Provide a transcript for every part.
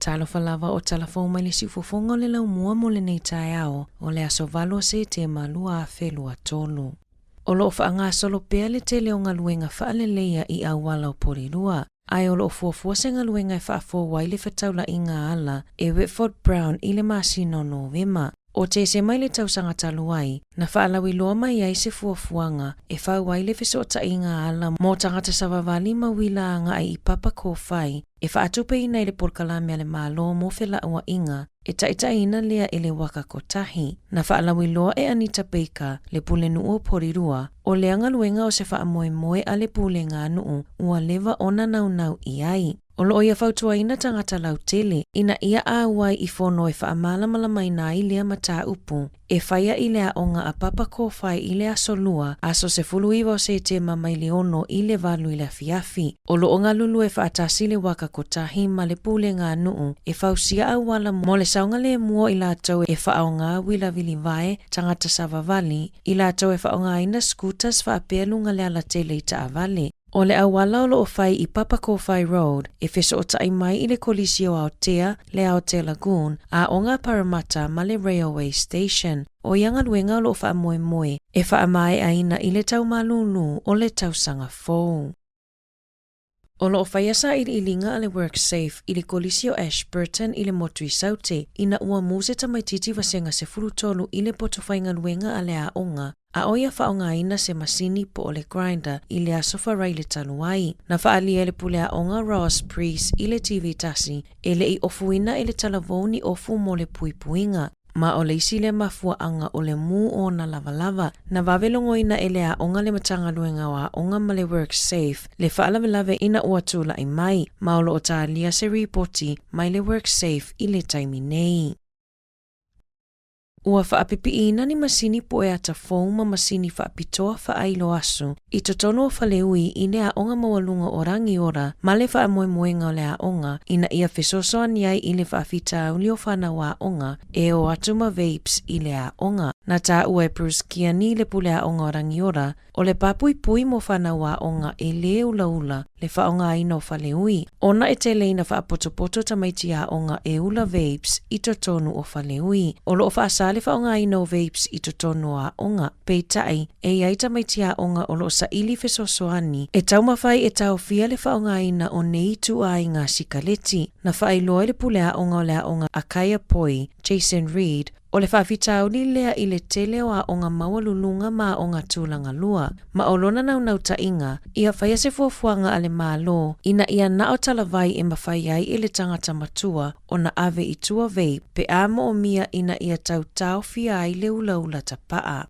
Tala Fou o Tala Fou mai le sifofonga le lau mua mo le nei tae ao o le aso valo se te malua a whelua tolu. O lo ofa ngā solo pea le te leo ngā luenga whaale leia I au wala o porirua. Ai o lo fuafua se ngā luenga I whaafo wai le whataula I ngā ala e Whitford Brown I le masino Novema. O te se mai le tausanga taluai, na whaalawi loa mai ai se fuafuanga e whau wai le whisota I ngā ala mō tangata savavali mawila anga ai I papa ko whai, e whaatupe I nei le porkalame ale mālo mō whela ua inga, e taita ina lea e le waka kotahi. Na whaalawi loa e Anita Baker, le pule nuu o porirua, o le anga luenga o se wha moe moe a le pule ngā nuu, ua lewa ona nau I ai. O lo ia fautua ina tangata lau tele, ina ia awai I whono e whaamala mai nā I lea mata upu, e whaia I lea onga a papa ko whai I lea solua, aso se fulu iwa o se te mamai le ono I le valu I le fiafi. O lo onga lulu e whaatasi le waka kotahi ma le pule ngā nuu, e whausia awala mo le saunga le mua I lātou e whaonga wila vili vae, tangata savavali, I lātou e whaonga ina scooters whaapelunga le ala tele I ta avale. O le awala o lo o whai I Papa Ko Whai Road, e wheso o tai mai I le kolisi o Aotea, le Aotea Lagoon, a o ngā Parramatta ma le Railway Station. O ianga luenga o lo wha moe moe, e wha mai aina I le tau malunu o le tausanga Fou. O lo o whaiasa I ilinga ale WorkSafe I le kolisi o Ashburton I le motu I saute, ina ua muse tamaititi wasenga se furutolu I le potowhainga luenga ale a onga, a oia whaonga ina se masini po o le grinder I le asofa rai le taluai. Na whaalia le pule a onga Ross Priest I le TV tasi, e le I ofuina I le talavoni ofu mo le puipuinga. Ma o le isi le mafua anga o le mu o na lava, na wavelongo ina ele a onga le matanga luenga wa onga ma le WorkSafe, le whaalawelave ina uatula I mai, ma o lo o tālia se reporti mai le WorkSafe I le taimi nei. Ua whaapipi ina ni masini po e ata Fou ma masini whaapitoa whaailo asu, I totono o whaleui I le a onga mawalunga o rangi ora, ma le whaamoemoenga o le a onga, ina ia whesosoa ni ai I le whaafita uli o whana wa onga, e o atu ma vapes I le a onga. Na tā ua e Bruce Kiani le pule a onga o rangi ora, o le papui pui mo whana wa onga e le ula le whaonga ina o whaleui. Ona e te leina whaapotopoto tamaiti a onga e ula vapes I totonu o whaleui. O lo o whaasa le whaonga ina o vapes I totonu a onga. Peitai, e iai tamaiti a onga o lo sa ili whesosoani. E tau mawhai e tau fia le whaonga ina o nei tu a ngā sikaleti. Na whaailoa le pule a onga o le a onga a Kaya Poi, Jason Reed, o le whaafitau ni lea I le tele o a onga mawalulunga ma onga tūlanga lua. Ma o lona nau ta inga, ia whaia se fuafuanga ale mālo, ina ia na o talavai e mawhai ai I le tangata matua o na ave I tua vei, pe amo o mia ina ia tau fia ai le ula tapaa.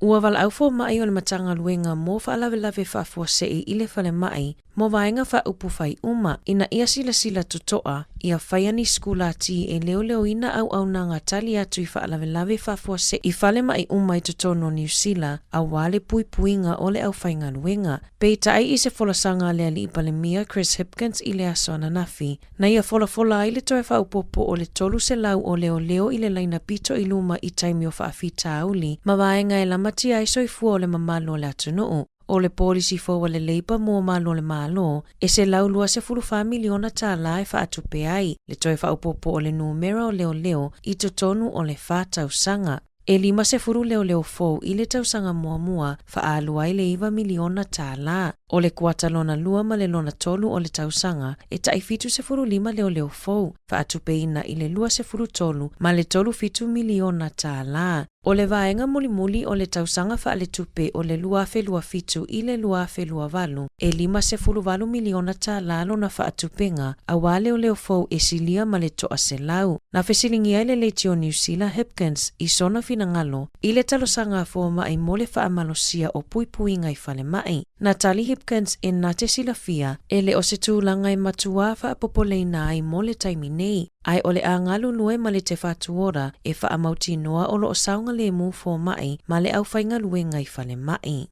Ua wala au fo mai o le matanga luenga mo whaalawelawe whaafua sei I le whale mai, mo vaenga wha upu whai uma, ina ia sila tutoa, ia whaia ni skula ti e leo ina au nanga tali atu I whaalawelawe whaafua sei I whale mai uma I tutono New Zealand, a wale puinga o le au whainga luenga. Peitai I se folasanga le ali I palemia Chris Hipkins I le aso ananafi, na ia fola ai le toe whaupopo o le tolu se lau o leo I le laina pito I luma I taimi o whaafita auli, ma vaenga e lamati ai soifua o le mamalo le atunuu. O le polisi fōua le leipa mua malo le malo, e se laulua se 4 miliona tāla e whaatupe ai, le toe whaupopo o le numera o leo I totonu o le whātausanga. E 5 leo fōu I le tausanga mua whaalua I le 1 miliona tāla. O le kuatalona lua ma le lona tolu o le tausanga, e taifitu se 5 leo fōu, whaatupe ina I le lua se tolu ma le 3 miliona tāla. O le vaenga muli o le tausanga wha le tupe o le lua fitu I le lua valu, e 5 miliona tāla lona whaatupenga, a wale o leo fōu e silia ma le toa se lau. Na whesilingi ai le leiti o New Zealand Hipkins I sona finangalo, I le talosanga fō mai mo le whaamalosia o puipuinga I whale mai. Na tali Hipkins e nate silafia, e le o se tūlanga I matua whaapopoleina ai mo le taimi nei. Ai ole a ngalu lue ma le te whatuora e whaamauti noa o lo o saunga le mu fō mai ma le au whainga luenga I whale mai.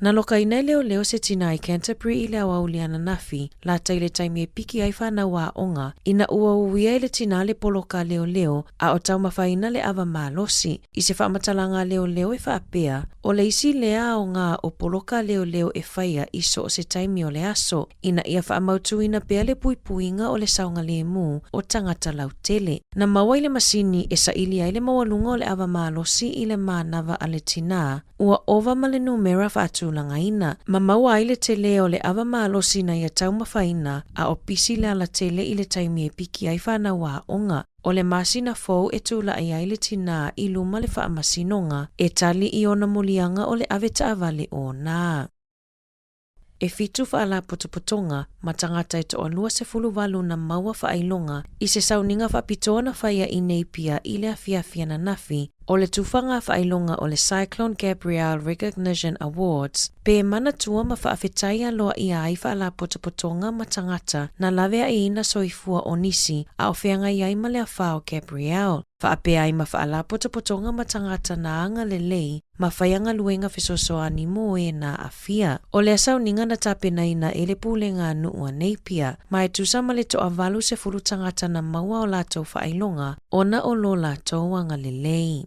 Na loka ina leo se tina I Canterbury I le awauliana nafi, la taile taimi e piki ai whana wā onga, ina ua uia le tina le poloka leo a o tau mawhaina le awa malosi, I se whamatalanga leo e whaapea, o le isi lea o ngā o poloka leo e whaia iso o se taimi o le aso, ina ia whaamautu ina pea le puipuinga o le saunga le mu o tangata lautele. Na maua I le masini e sa ili ai le mawalunga o le awa malosi I le mānawa a le tina, ua ova ma le numera whaatulanga ina. Ma maua ai le tele o le awa malosi na ia tau mawhaina a o pisi le ala tele I le taimi e piki ai whana wā onga. O le masina fou e tula ai le tina I luma le whaamasinonga e tali I ona mulianga o le aweta avale o nā. E fitu whaala potopotonga, matangata e toa lua se fuluwalu na maua whaailonga, I se sauninga whapitoa na whaia I neipia I le awhiawhia na nafi, o le tufanga whaailonga o le Cyclone Gabrielle Recognition Awards, pe mana tua ma whaafetaia loa I ai whaala potopotonga matangata na lawe ai ina soifua o nisi a o whianga iai ma le whao Gabrielle. Whaapea ai ma whaala potopotonga matangata na anga le lei, ma whaianga luenga whesosoani mo e na awhia. O le asauninga na tapena ina e le pūlenga nuua neipia, ma e tusa ma le toa valu se furutangata na maua o latou whaailonga, ona o lo latou anga le lei.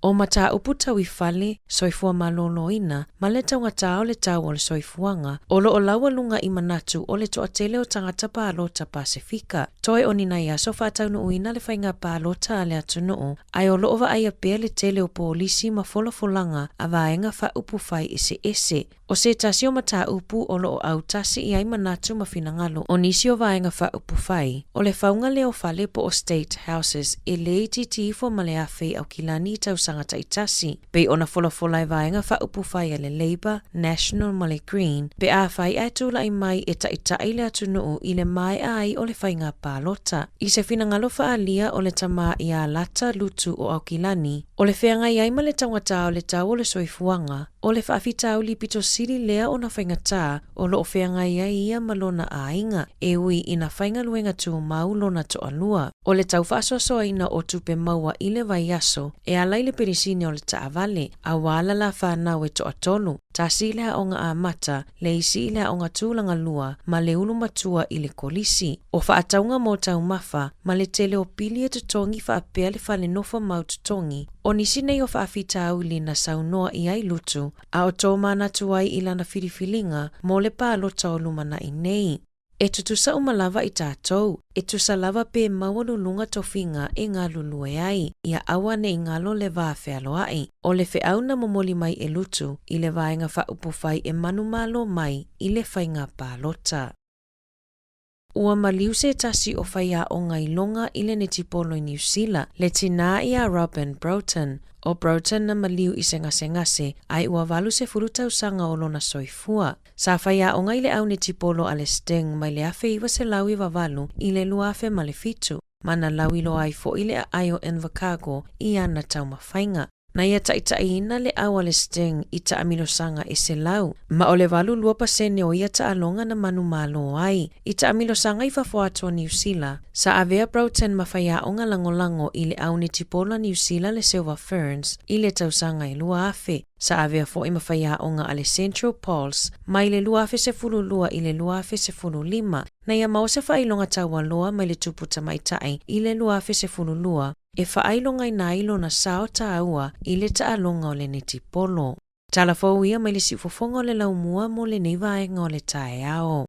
O mata upu tau I whale, soifua malolo ina, ma le taungata o le tau o le soifuanga, o lo o laua lunga I manatu o le toa tele o tangata pālota Pasifika. Toi o nina ia so whātau no uina le whainga pālota a le atunoo, ai o lo ova ai a pēr le tele o pōlisi ma folafolanga a vaenga wha upu whai ese. O se tasi o mata upu o lo o au tasi I ai manatu ma finangalo, o nisi o vaenga wha upu whai. O le whaunga leo whale po o State Houses, e le titi fo ma le awhi au kilani tau sangata I tasi. Pe ona folafola e vaenga wha upu whai a le Labour, National ma le Green, pe a whai ai tula I mai e taitai le atunoo I le mai ai o le whainga pālota. I se finangalo wha alia o le tama I a lata lutu o au kilani, o le whenga I ai ma le tangata o le tau o le soifuanga, o le whaafitau li pito siri lea o na whaingatā o lo o whenga ia malona a inga, e ui ina whainga luenga tu mau lona to alua. O le tau whaasosoa ina o tupe maua I le vaiaso, e alai le perisine o le taavale, a wala la whanau e to atolu. Tasi lea onga a mata, le isi lea onga tūlanga lua, ma le ulu matua I le kolisi. O whaataunga mo tau mafa, ma le tele o pili e tutongi whaapea le whale nofa mau tutongi, o nisi nei o whaafitau li na saunoa I ai lutu, a o tō mana tuai I lana whiriwhilinga, mo le pālota o lumana I nei. E tutusa umalava I tātou, e tusa lava pe mawalulunga tofinga e ngā lulue ai, ia awa ne I ngalo le vāwhealo ai. O le wheau na momoli mai e lutu, I le vaenga whaupuwhai e manumalo mai I le whainga pālota. Ua maliu se tasi o whaia o ngai longa I le netipolo I New Zealand, le tina I a Robin Broughton. O Broughton na maliu I se ngase ai ua valu se furutau sanga o lona soifua. Sa whaia o ngai le au netipolo a le Sting mai le afe iwa se lau I wavalu I le luafe ma le fitu. Mana lau I lo ai fo I le ai o Invercargill I ana tau mawhainga. Na ia taitai ina le au a le Sting I ta amilosanga e se lau. Ma o le valu 2% o ia ta alonga na manu malo ai. I ta amilosanga I whafuatua New Zealand. Sa avea Broughton mawhaia o ngā langolango I le au ni tipola New Zealand le Silver Ferns I le tausanga I lua afe. Sa avea fo I mawhaia o ngā ale Central Pulse mai le lua afe se fulu lua I le lua afe se fulu lima. Na ia mau se whailonga taua loa mai le tuputa maitai I le lua afe se fulu lua. E whaailonga I nā ilo na sao tāua I le taalonga o le netipolo. Tala Fou ia mai le sifofonga o le laumua mo le nei vaenga o le tae ao.